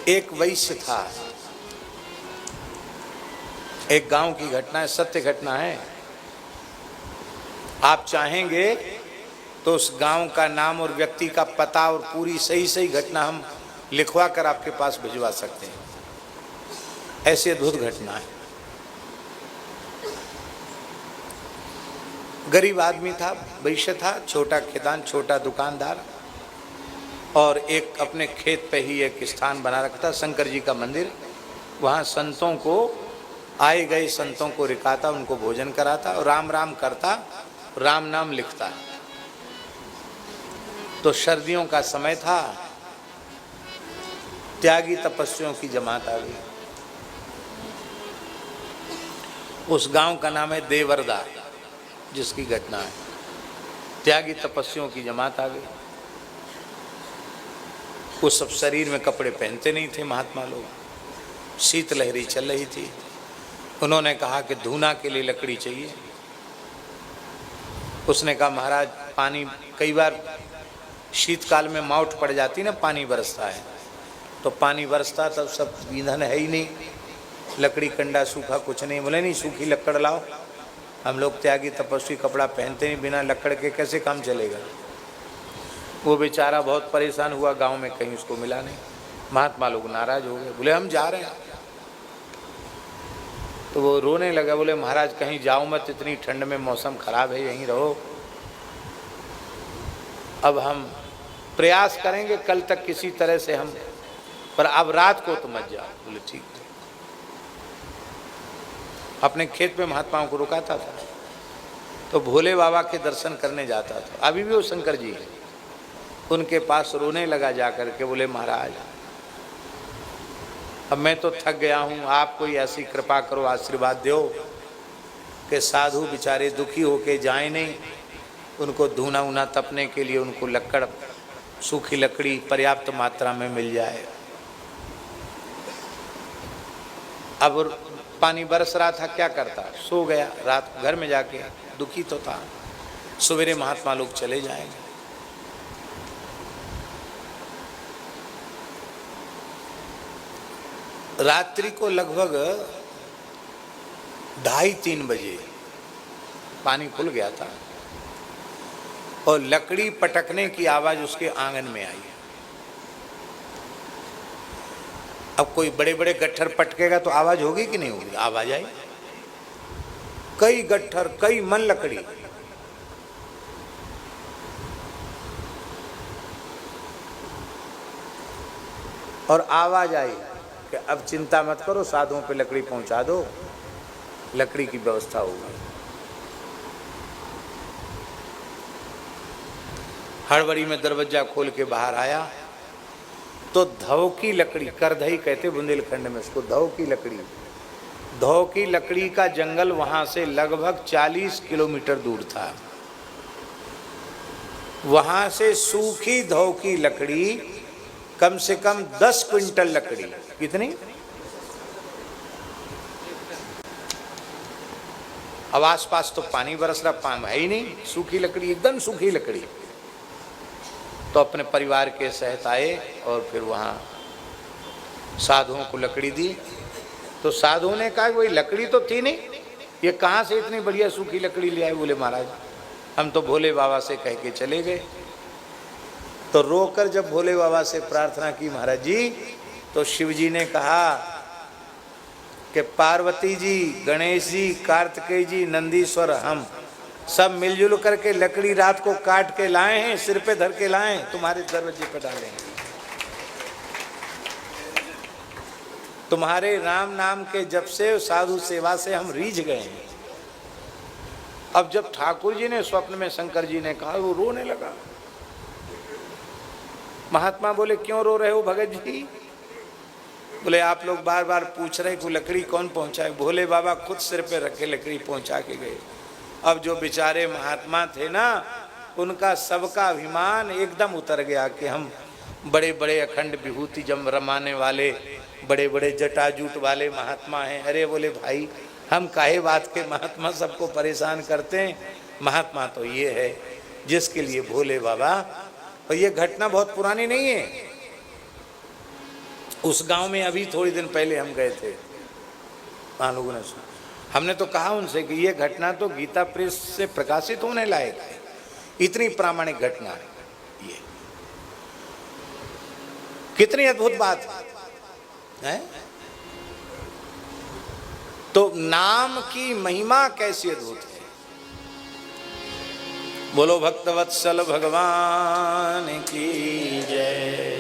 एक वैश्य था, एक गांव की घटना है, सत्य घटना है। आप चाहेंगे तो उस गांव का नाम और व्यक्ति का पता और पूरी सही सही घटना हम लिखवा कर आपके पास भिजवा सकते हैं। ऐसी अद्भुत घटना है। गरीब आदमी था, वैश्य था, छोटा खेदान, छोटा दुकानदार, और एक अपने खेत पे ही एक स्थान बना रखा था, शंकर जी का मंदिर। वहाँ संतों को, आए गए संतों को रिकाता, उनको भोजन कराता और राम राम करता, राम नाम लिखता। तो सर्दियों का समय था, त्यागी तपस्वियों की जमात आ गई। उस गांव का नाम है देवरदा, जिसकी घटना है। त्यागी तपस्वियों की जमात आ गई। वो सब शरीर में कपड़े पहनते नहीं थे महात्मा लोग। शीत लहरी चल रही थी। उन्होंने कहा कि धूना के लिए लकड़ी चाहिए। उसने कहा महाराज पानी, कई बार शीतकाल में माउट पड़ जाती ना, पानी बरसता है, तो पानी बरसता तब सब ईंधन है ही नहीं, लकड़ी कंडा सूखा कुछ नहीं। बोले नहीं, सूखी लकड़ लाओ। हम लोग त्यागी तपस्वी कपड़ा पहनते नहीं, बिना लकड़ के कैसे काम चलेगा। वो बेचारा बहुत परेशान हुआ, गांव में कहीं उसको मिला नहीं। महात्मा लोग नाराज हो गए, बोले हम जा रहे हैं। तो वो रोने लगा, बोले महाराज कहीं जाओ मत, इतनी ठंड में मौसम खराब है, यहीं रहो। अब हम प्रयास करेंगे कल तक किसी तरह से हम, पर अब रात को तो मत जाओ। बोले ठीक है। अपने खेत में महात्माओं को रुकाता था, तो भोले बाबा के दर्शन करने जाता था। अभी भी वो शंकर जी है। उनके पास रोने लगा जाकर के, बोले महाराज अब मैं तो थक गया हूँ, आप कोई ऐसी कृपा करो, आशीर्वाद दो कि साधु बेचारे दुखी होके जाए नहीं, उनको धूना उना तपने के लिए उनको लकड़, सूखी लकड़ी पर्याप्त मात्रा में मिल जाए। अब पानी बरस रहा था, क्या करता, सो गया रात को घर में जाके, दुखी तो था। सवेरे महात्मा लोग चले जाएंगे। रात्रि को लगभग 2:30-3 बजे पानी खुल गया था और लकड़ी पटकने की आवाज उसके आंगन में आई। अब कोई बड़े बड़े गट्ठर पटकेगा तो आवाज होगी कि नहीं होगी? आवाज आई। कई गट्ठर, कई मन लकड़ी। और आवाज आई कि अब चिंता मत करो, साधुओं पे लकड़ी पहुंचा दो, लकड़ी की व्यवस्था होगी। हड़बड़ी में दरवाजा खोल के बाहर आया तो धौ की लकड़ी, करधई कहते बुंदेलखंड में उसको, धौ की लकड़ी, धौ की लकड़ी का जंगल वहां से लगभग 40 किलोमीटर दूर था। वहां से सूखी धौ की लकड़ी कम से कम 10 क्विंटल लकड़ी। कितनी? अब आसपास तो पानी बरस रहा, पानी है ही नहीं, सूखी लकड़ी, एकदम सूखी लकड़ी। तो अपने परिवार के सहित आए और फिर वहाँ साधुओं को लकड़ी दी। तो साधुओं ने कहा वही लकड़ी तो थी नहीं, ये कहाँ से इतनी बढ़िया सूखी लकड़ी ले आए? बोले महाराज हम तो भोले बाबा से कह के चले गए। तो रोकर जब भोले बाबा से प्रार्थना की महाराज जी, तो शिव जी ने कहा कि पार्वती जी, गणेश जी, कार्तिकेय जी, नंदीश्वर, हम सब मिलजुल करके लकड़ी रात को काट के लाए हैं, सिर पे धर के लाए, तुम्हारे दरवाजे पे डालेंगे। तुम्हारे राम नाम के जब से, साधु सेवा से हम रीझ गए हैं। अब जब ठाकुर जी ने स्वप्न में शंकर जी ने कहा, वो रोने लगा। महात्मा बोले क्यों रो रहे हो भगत जी? बोले आप लोग बार बार पूछ रहे कि लकड़ी कौन पहुंचाए। भोले बाबा खुद सिर पे रख के लकड़ी पहुंचा के गए। अब जो बेचारे महात्मा थे ना, उनका सबका अभिमान एकदम उतर गया कि हम बड़े बड़े अखंड विभूति जम रमाने वाले, बड़े बड़े जटाजूट वाले महात्मा हैं। अरे बोले भाई हम काहे बात के महात्मा सबको परेशान करते हैं? महात्मा तो ये है जिसके लिए भोले बाबा, और ये घटना बहुत पुरानी नहीं है, उस गांव में अभी थोड़ी दिन पहले हम गए थे, वहाँ लोगों ने सुना। हमने तो कहा उनसे कि ये घटना तो गीता प्रेस से प्रकाशित होने लायक है, इतनी प्रामाणिक घटना है ये, कितनी अद्भुत बात है। तो नाम की महिमा कैसी अद्भुत है। बोलो भक्तवत्सल भगवान की जय।